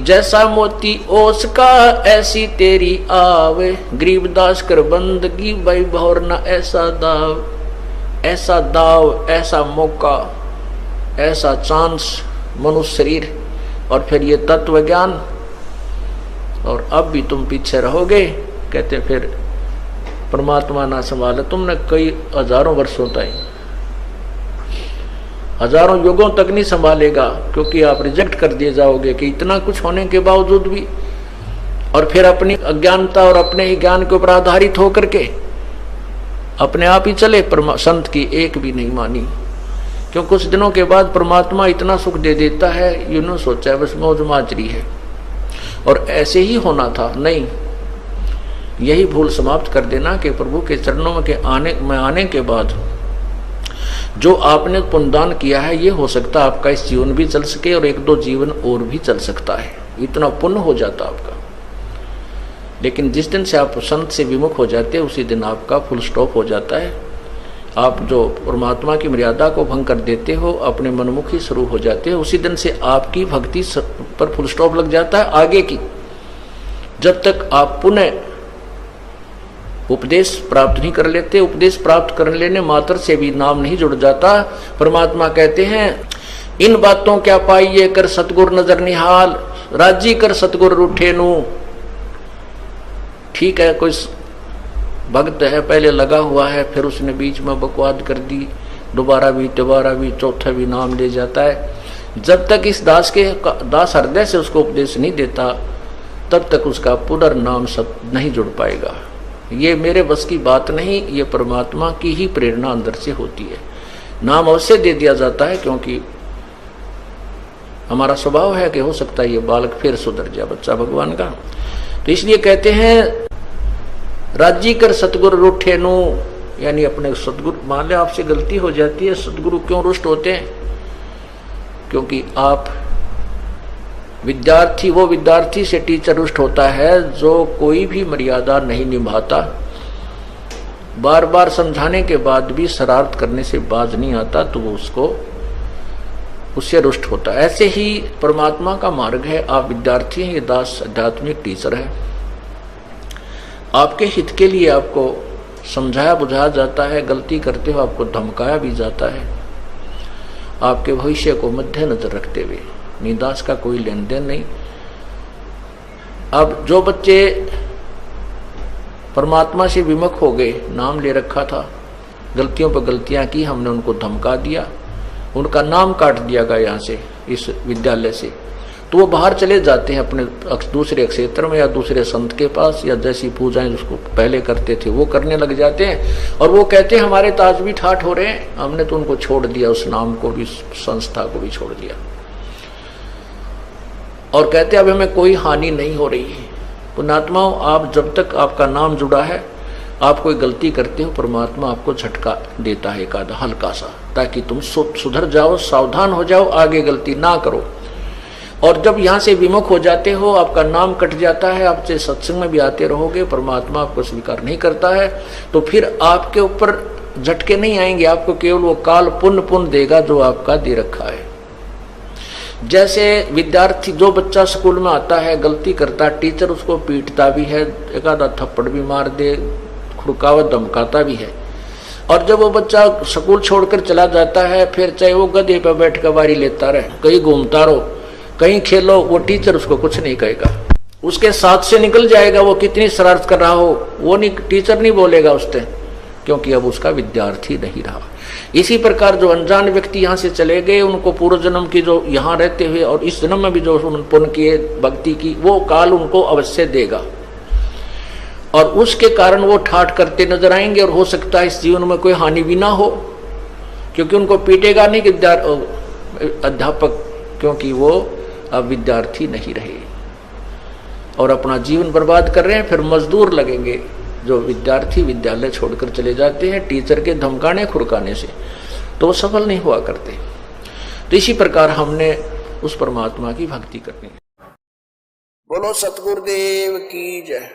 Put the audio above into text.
जैसा मोती ओस का ऐसी तेरी आवे, गरीबदास कर बंदगी भाई भौर न ऐसा दाव, ऐसा दाव, ऐसा मौका, ऐसा चांस मनुष्य शरीर और फिर ये तत्व ज्ञान, और अब भी तुम पीछे रहोगे। कहते फिर परमात्मा ना संभाले तुमने कई हजारों वर्षों तक, हजारों युगों तक नहीं संभालेगा, क्योंकि आप रिजेक्ट कर दिए जाओगे कि इतना कुछ होने के बावजूद भी, और फिर अपनी अज्ञानता और अपने ही ज्ञान के ऊपर आधारित होकर के अपने आप ही चले, संत की एक भी नहीं मानी। क्यों कुछ दिनों के बाद परमात्मा इतना सुख दे देता है, यूं सोचा है बस मौज माजरी है और ऐसे ही होना था। नहीं, यही भूल समाप्त कर देना कि प्रभु के चरणों में आने के बाद जो आपने पुण्यदान किया है, ये हो सकता है आपका इस जीवन भी चल सके और एक दो जीवन और भी चल सकता है, इतना पुण्य हो जाता आपका। लेकिन जिस दिन से आप संत से विमुख हो जाते हैं उसी दिन आपका फुल स्टॉप हो जाता है। आप जो परमात्मा की मर्यादा को भंग कर देते हो, अपने मनमुखी शुरू हो जाते हो, उसी दिन से आपकी भक्ति पर फुल स्टॉप लग जाता है आगे की। जब तक आप पुनः उपदेश प्राप्त नहीं कर लेते, उपदेश प्राप्त कर लेने मात्र से भी नाम नहीं जुड़ जाता। परमात्मा कहते हैं इन बातों क्या पाइए कर सतगुर नजर निहाल, राजी कर सतगुर रूठे नू। ठीक है, कोई भक्त है पहले लगा हुआ है, फिर उसने बीच में बकवाद कर दी, दोबारा भी चौथा भी नाम ले जाता है। जब तक इस दास हृदय से उसको उपदेश नहीं देता तब तक उसका पुनर्नाम सब नहीं जुड़ पाएगा। ये मेरे बस की बात नहीं, ये परमात्मा की ही प्रेरणा अंदर से होती है। नाम अवश्य दे दिया जाता है क्योंकि हमारा स्वभाव है कि हो सकता है ये बालक फिर सुधर जाए, बच्चा भगवान का। तो इसलिए कहते हैं राजी कर सतगुरु रूठे नु, यानी अपने सतगुरु, मान ले आपसे गलती हो जाती है, सतगुरु क्यों रुष्ट होते हैं? क्योंकि आप विद्यार्थी, वो विद्यार्थी से टीचर रुष्ट होता है जो कोई भी मर्यादा नहीं निभाता, बार बार समझाने के बाद भी शरारत करने से बाज नहीं आता, तो वो उससे रुष्ट होता है। ऐसे ही परमात्मा का मार्ग है, आप विद्यार्थी हैं, ये दास आध्यात्मिक टीचर है। आपके हित के लिए आपको समझाया बुझाया जाता है, गलती करते हो आपको धमकाया भी जाता है, आपके भविष्य को मद्देनजर रखते हुए। निदास का कोई लेन देन नहीं। अब जो बच्चे परमात्मा से विमुख हो गए, नाम ले रखा था, गलतियों पर गलतियां की, हमने उनको धमका दिया, उनका नाम काट दिया गया यहाँ से, इस विद्यालय से, तो वो बाहर चले जाते हैं अपने दूसरे क्षेत्र में या दूसरे संत के पास, या जैसी पूजाएं जिसको पहले करते थे वो करने लग जाते हैं। और वो कहते हैं हमारे ताज भी ठाठ हो रहे हैं, हमने तो उनको छोड़ दिया, उस नाम को भी, संस्था को भी छोड़ दिया, और कहते हैं अब हमें कोई हानि नहीं हो रही है। पुण्यात्माओं, आप जब तक आपका नाम जुड़ा है, आप कोई गलती करते हो, परमात्मा आपको झटका देता है एक आधा हल्का सा, ताकि तुम सुधर जाओ, सावधान हो जाओ, आगे गलती ना करो। और जब यहाँ से विमुख हो जाते हो, आपका नाम कट जाता है, आप चाहे सत्संग में भी आते रहोगे, परमात्मा आपको स्वीकार नहीं करता है, तो फिर आपके ऊपर झटके नहीं आएंगे, आपको केवल वो काल पुण्य देगा जो आपका दे रखा है। जैसे विद्यार्थी, जो बच्चा स्कूल में आता है, गलती करता है, टीचर उसको पीटता भी है, एक आधा थप्पड़ भी मार दे, खुड़कावट धमकाता भी है, और जब वो बच्चा स्कूल छोड़कर चला जाता है, फिर चाहे वो गधे पर बैठ कर बारी लेता रहे, कहीं घूमता रहो, कहीं खेलो, वो टीचर उसको कुछ नहीं कहेगा, उसके साथ से निकल जाएगा। वो कितनी शरारत कर रहा हो, वो नहीं, टीचर नहीं बोलेगा उससे, क्योंकि अब उसका विद्यार्थी नहीं रहा। इसी प्रकार जो अनजान व्यक्ति यहाँ से चले गए, उनको पूर्व जन्म की जो यहाँ रहते हुए और इस जन्म में भी जो पुण्य किए, भक्ति की, वो काल उनको अवश्य देगा, और उसके कारण वो ठाठ करते नजर आएंगे। और हो सकता है इस जीवन में कोई हानि भी ना हो, क्योंकि उनको पीटेगा नहीं कि अध्यापक, क्योंकि वो अब विद्यार्थी नहीं रहे और अपना जीवन बर्बाद कर रहे हैं। फिर मजदूर लगेंगे जो विद्यार्थी विद्यालय छोड़कर चले जाते हैं टीचर के धमकाने खुरकाने से, तो वो सफल नहीं हुआ करते। तो इसी प्रकार हमने उस परमात्मा की भक्ति करनी है। बोलो सतगुरुदेव की जय।